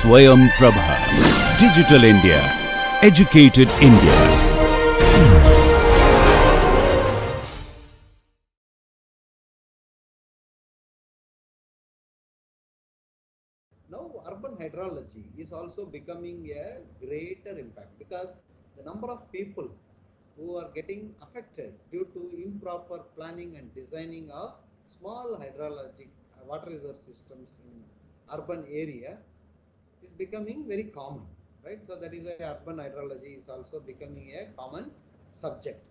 Swayam Prabha. Digital India. Educated India. Now, urban hydrology is also becoming a greater impact because the number of people who are getting affected due to improper planning and designing of small hydrologic water reserve systems in urban area is becoming very common, right? So that is why urban hydrology is also becoming a common subject.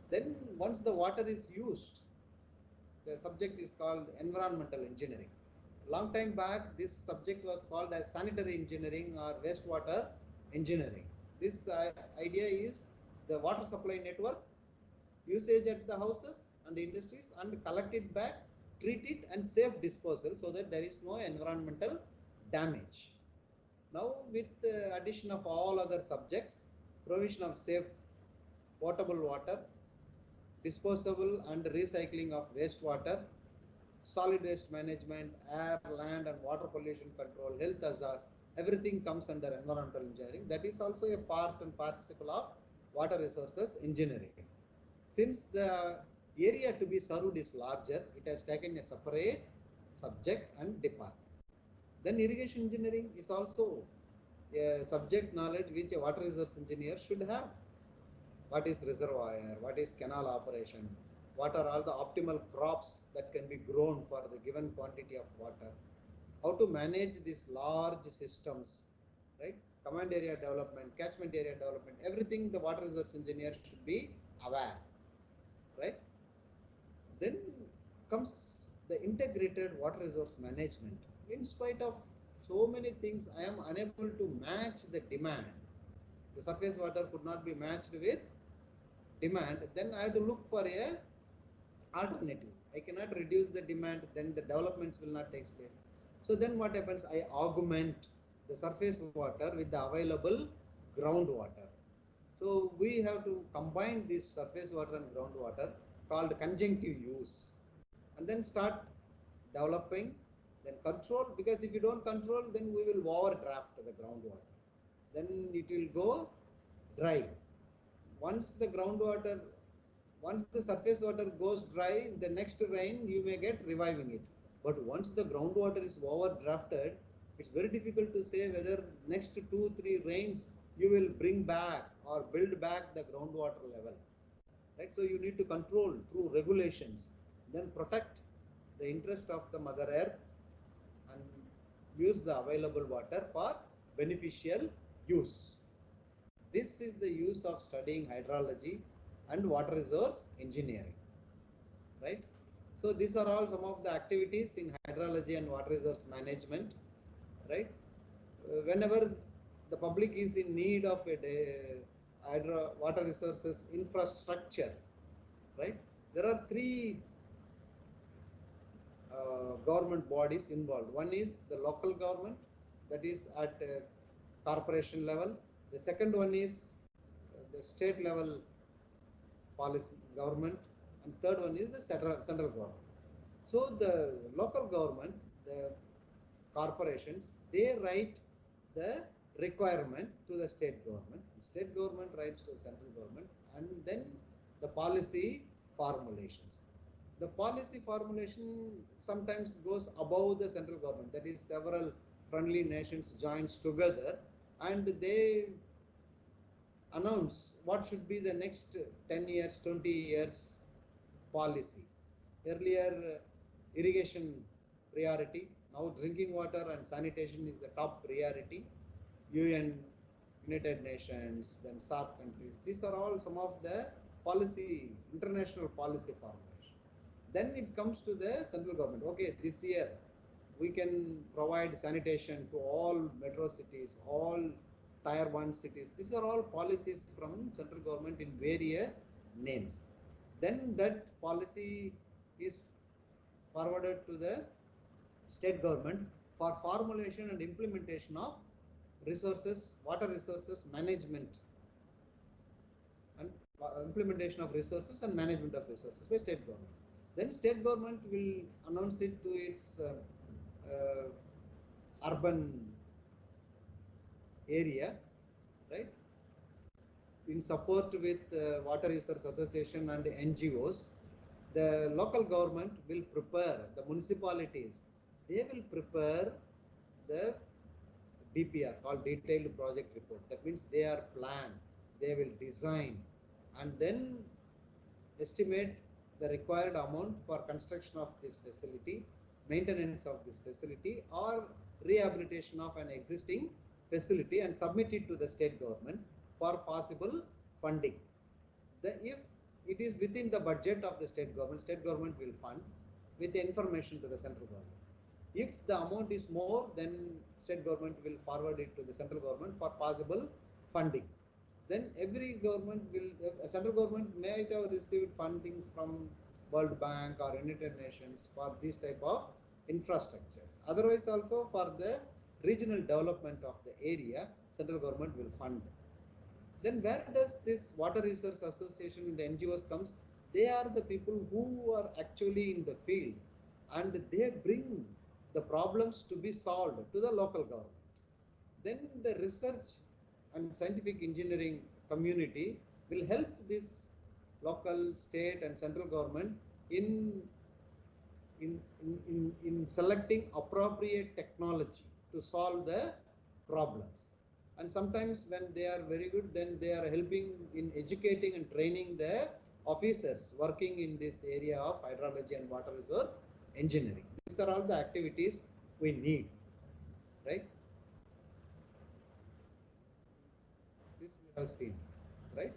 Then once the water is used, the subject is called environmental engineering. Long time back, this subject was called as sanitary engineering or wastewater engineering. This idea is the water supply network, usage at the houses and industries, and collect it back, treat it, and safe disposal so that there is no environmental damage. Now, with the addition of all other subjects, provision of safe potable water, disposable and recycling of wastewater, solid waste management, air, land, and water pollution control, health hazards, everything comes under environmental engineering. That is also a part and participle of water resources engineering. Since the area to be served is larger, it has taken a separate subject and department. Then irrigation engineering is also a subject knowledge which a water resource engineer should have. What is reservoir, what is canal operation, what are all the optimal crops that can be grown for the given quantity of water, how to manage these large systems, right? Command area development, catchment area development, everything the water resource engineer should be aware, right? Then comes the integrated water resource management. In spite of so many things, I am unable to match the demand. The surface water could not be matched with demand, then I have to look for a alternative. I cannot reduce the demand, then the developments will not take place. So then what happens? I augment the surface water with the available groundwater. So we have to combine this surface water and groundwater called conjunctive use, and then start developing, then control, because if you don't control, then we will overdraft the groundwater. Then it will go dry. Once the groundwater, once the surface water goes dry, the next rain you may get reviving it. But once the groundwater is overdrafted, it's very difficult to say whether next 2 3 rains you will bring back or build back the groundwater level, right? So you need to control through regulations, then protect the interest of the mother earth and use the available water for beneficial use. This is the use of studying hydrology and water resource engineering, right? So these are all some of the activities in hydrology and water resource management, right? Whenever the public is in need of a water resources infrastructure, right? There are three government bodies involved. One is the local government, that is at corporation level. The second one is the state level policy government, and third one is the central government. So the local government, the corporations, they write the requirement to the state government. State government writes to the central government, and then the policy formulations. The policy formulation sometimes goes above the central government. That is, several friendly nations joins together, and they announce what should be the next 10 years, 20 years policy. Earlier, irrigation priority. Now, drinking water and sanitation is the top priority. UN, United Nations, then SARC countries. These are all some of the policy, international policy formulation. Then it comes to the central government. Okay, this year we can provide sanitation to all metro cities, all tier 1 cities. These are all policies from central government in various names. Then that policy is forwarded to the state government for formulation and implementation of resources, water resources management, and implementation of resources and management of resources by state government. Then state government will announce it to its urban area, right? In support with Water Users Association and NGOs, the local government will prepare, the municipalities, they will prepare the DPR, called Detailed Project Report. That means they are planned, they will design, and then estimate the required amount for construction of this facility, maintenance of this facility, or rehabilitation of an existing facility, and submit it to the state government for possible funding. If it is within the budget of the state government will fund with the information to the central government. If the amount is more, then state government will forward it to the central government for possible funding. Then every government will, central government might have received funding from World Bank or United Nations for this type of infrastructures. Otherwise also for the regional development of the area, central government will fund. Then where does this Water Users Association and the NGOs comes? They are the people who are actually in the field, and they bring the problems to be solved to the local government. Then the research and scientific engineering community will help this local, state and central government in in selecting appropriate technology to solve the problems. And sometimes when they are very good, then they are helping in educating and training the officers working in this area of hydrology and water resource engineering. These are all the activities we need, right? This we have seen, right?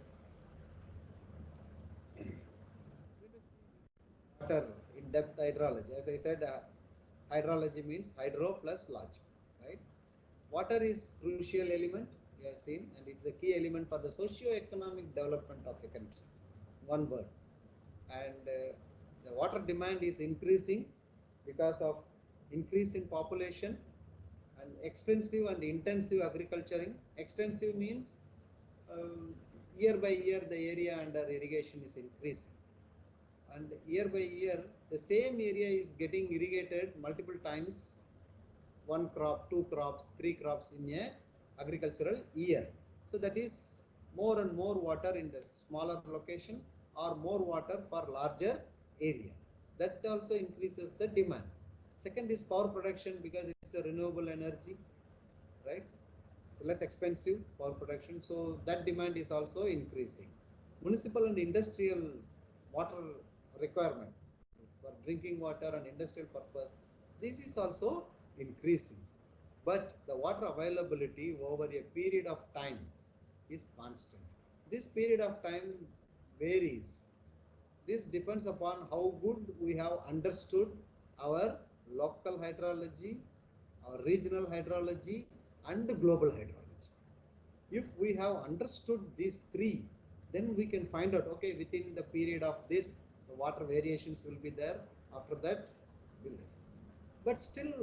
Water in depth hydrology. As I said, hydrology means hydro plus logic, right? Water is crucial element, we have seen, and it's a key element for the socio-economic development of a country. One word. And the water demand is increasing because of increase in population and extensive and intensive agriculturing. Extensive means year by year the area under irrigation is increasing, and year by year the same area is getting irrigated multiple times, one crop, two crops, three crops in a agricultural year. So that is more and more water in the smaller location or more water for larger area. That also increases the demand. Second is power production, because it's a renewable energy, right? So less expensive power production, so that demand is also increasing. Municipal and industrial water requirement for drinking water and industrial purpose, this is also increasing. But the water availability over a period of time is constant. This period of time varies. This depends upon how good we have understood our local hydrology, our regional hydrology, and global hydrology. If we have understood these three, then we can find out, okay, within the period of this, the water variations will be there. After that, will less. But still,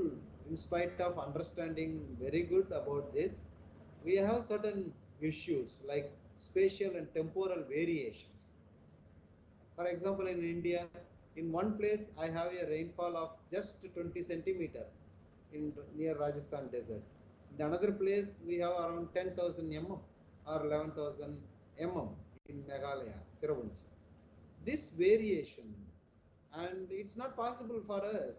in spite of understanding very good about this, we have certain issues like spatial and temporal variations. For example, in India, in one place I have a rainfall of just 20 centimeter in near Rajasthan deserts. In another place, we have around 10,000 mm or 11,000 mm in Meghalaya, Cherrapunji. This variation, and it's not possible for us,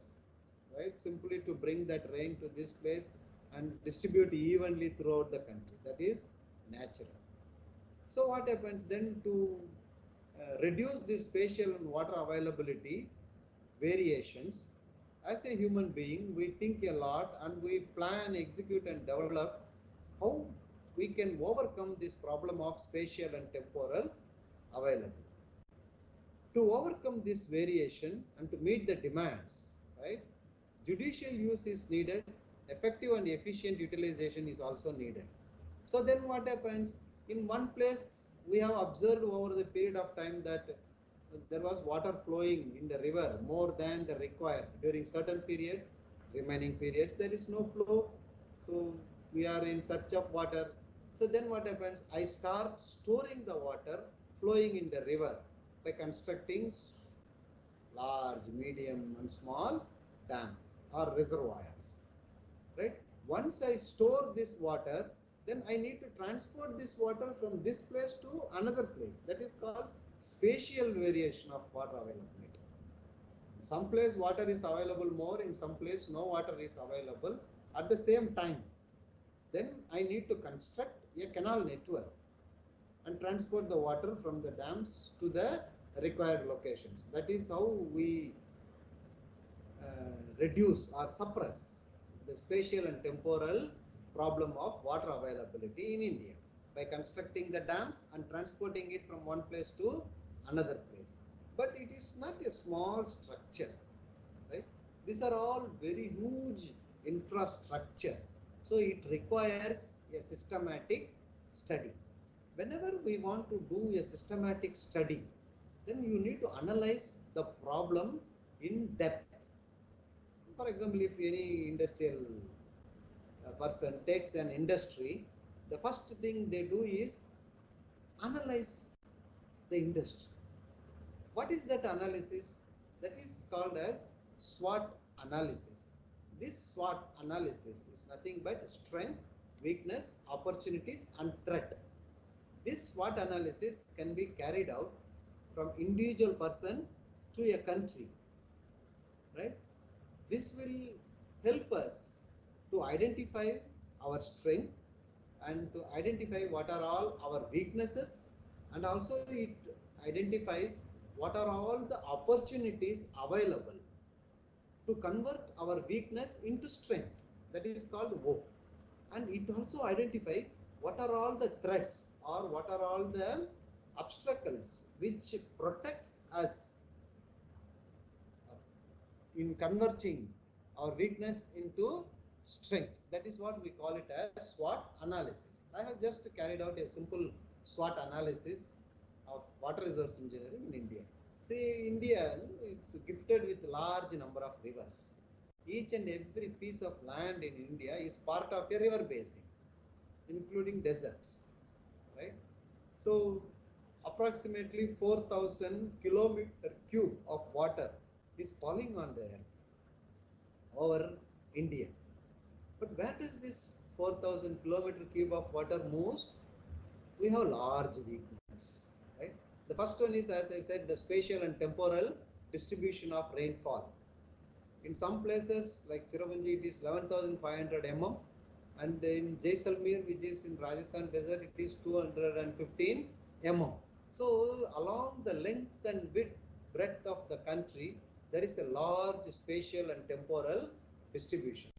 right, simply to bring that rain to this place and distribute evenly throughout the country. That is natural. So what happens then to reduce this spatial and water availability variations? As a human being, we think a lot and we plan, execute and develop how we can overcome this problem of spatial and temporal availability. To overcome this variation and to meet the demands, right, judicial use is needed, effective and efficient utilization is also needed. So then what happens? In one place, we have observed over the period of time that there was water flowing in the river more than the required during certain period. Remaining periods there is no flow, so we are in search of water. So then what happens? I start storing the water flowing in the river by constructing large, medium and small dams or reservoirs, right? Once I store this water, then I need to transport this water from this place to another place. That is called spatial variation of water availability. In some place water is available more, in some place no water is available at the same time. Then I need to construct a canal network and transport the water from the dams to the required locations. That is how we reduce or suppress the spatial and temporal problem of water availability in India by constructing the dams and transporting it from one place to another place. But it is not a small structure, right? These are all very huge infrastructure. So it requires a systematic study. Whenever we want to do a systematic study, then you need to analyze the problem in depth. For example, if any industrial person takes an industry, the first thing they do is analyze the industry. What is that analysis? That is called as SWOT analysis. This SWOT analysis is nothing but strength, weakness, opportunities, and threat. This SWOT analysis can be carried out from individual person to a country, right? This will help us to identify our strength and to identify what are all our weaknesses, and also it identifies what are all the opportunities available to convert our weakness into strength. That is called O. And it also identify what are all the threats or what are all the obstacles which protects us in converting our weakness into strength. That is what we call it as SWOT analysis. I have just carried out a simple SWOT analysis of water resource engineering in India. See, India it's gifted with large number of rivers. Each and every piece of land in India is part of a river basin, including deserts, right? So approximately 4,000 kilometer cube of water is falling on the earth over India. But where does this 4,000 kilometer cube of water moves? We have large weakness, right? The first one is, as I said, the spatial and temporal distribution of rainfall. In some places like Cherrapunji, it is 11,500 mm, and in Jaisalmer, which is in Rajasthan desert, it is 215 mm. So along the length and breadth of the country, there is a large spatial and temporal distribution.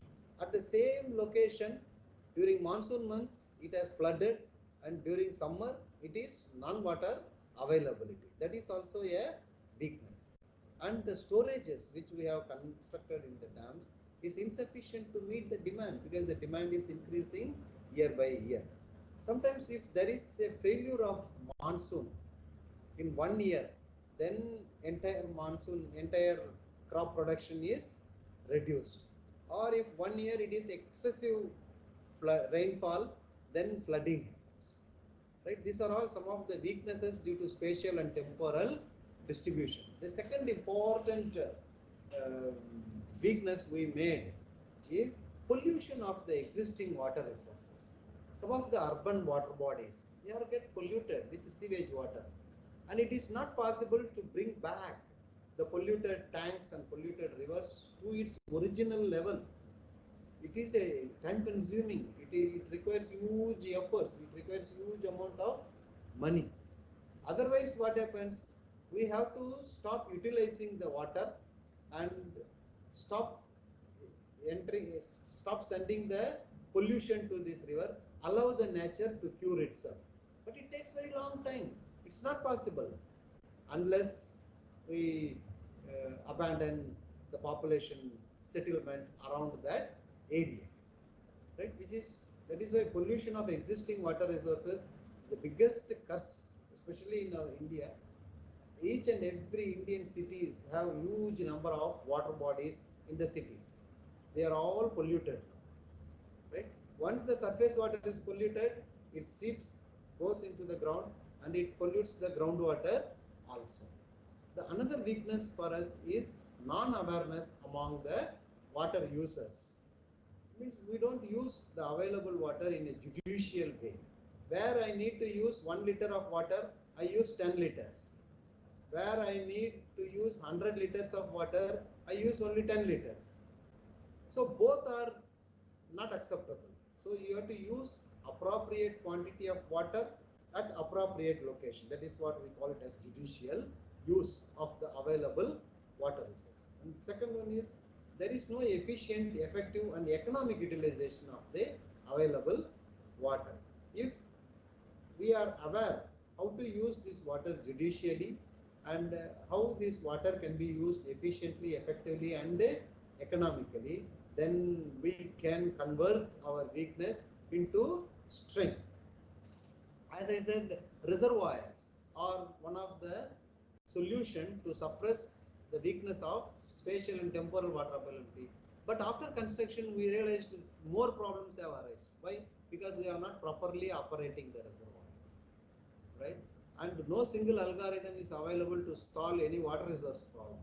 At the same location, during monsoon months, it has flooded, and during summer, it is non-water availability. That is also a weakness. And the storages which we have constructed in the dams is insufficient to meet the demand, because the demand is increasing year by year. Sometimes if there is a failure of monsoon in 1 year, then entire crop production is reduced. Or if 1 year it is excessive rainfall, then flooding happens. Right? These are all some of the weaknesses due to spatial and temporal distribution. The second important weakness we made is pollution of the existing water resources. Some of the urban water bodies, they are get polluted with sewage water, and it is not possible to bring back the polluted tanks and polluted rivers to its original level. It is a time consuming, it requires huge efforts, it requires huge amount of money. Otherwise what happens, we have to stop utilizing the water and stop entering, stop sending the pollution to this river, allow the nature to cure itself. But it takes very long time. It's not possible unless we abandon the population settlement around that area, right? Which is, that is why pollution of existing water resources is the biggest curse, especially in India. Each and every Indian cities have huge number of water bodies in the cities. They are all polluted, right? Once the surface water is polluted, it seeps, goes into the ground, and it pollutes the groundwater also. The another weakness for us is non-awareness among the water users. Means we don't use the available water in a judicial way. Where I need to use 1 liter of water, I use 10 liters. Where I need to use 100 liters of water, I use only 10 liters. So both are not acceptable. So you have to use appropriate quantity of water at appropriate location. That is what we call it as judicial use of the available water resource. And second one is there is no efficient, effective and economic utilization of the available water. If we are aware how to use this water judicially and how this water can be used efficiently, effectively and economically, then we can convert our weakness into strength. As I said, reservoirs are one of the solution to suppress the weakness of spatial and temporal water availability. But after construction, we realized more problems have arisen. Why? Because we are not properly operating the reservoirs, right? And no single algorithm is available to solve any water resource problem.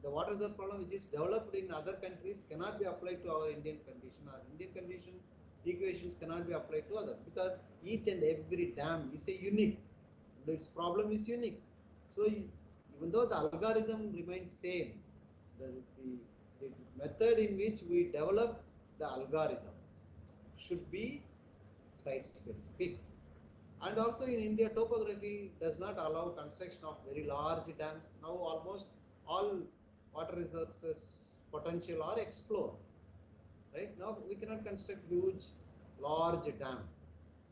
The water resource problem which is developed in other countries cannot be applied to our Indian condition. Our Indian condition equations cannot be applied to other because each and every dam is a unique. Its problem is unique. So even though the algorithm remains same, the, the, the method in which we develop the algorithm should be site specific. And also in India, topography does not allow construction of very large dams. Now almost all water resources potential are explored. Right now we cannot construct huge, large dam.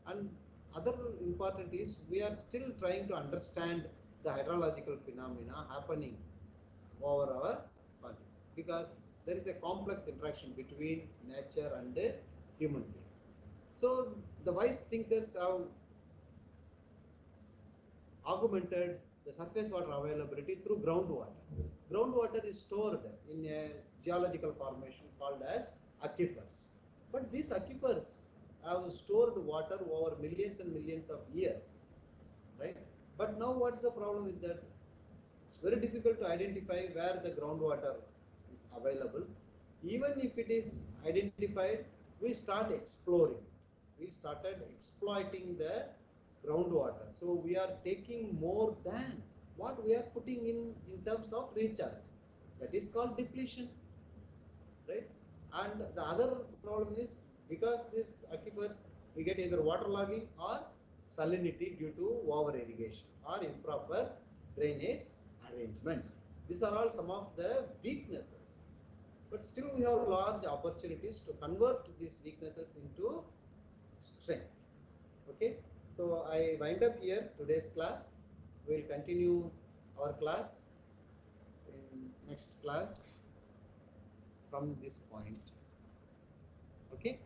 And other important is we are still trying to understand the hydrological phenomena happening over our country because there is a complex interaction between nature and the human being. So the wise thinkers have augmented the surface water availability through groundwater. Groundwater is stored in a geological formation called as aquifers. But these aquifers have stored water over millions and millions of years, right? But now what's the problem with that? It's very difficult to identify where the groundwater is available. Even if it is identified, we start exploring. We started exploiting the groundwater. So we are taking more than what we are putting in terms of recharge. That is called depletion, right? And the other problem is because these aquifers we get either waterlogging or salinity due to over irrigation or improper drainage arrangements. These are all some of the weaknesses. But still we have large opportunities to convert these weaknesses into strength. Okay, so I wind up here today's class. We will continue our class in next class from this point. Okay.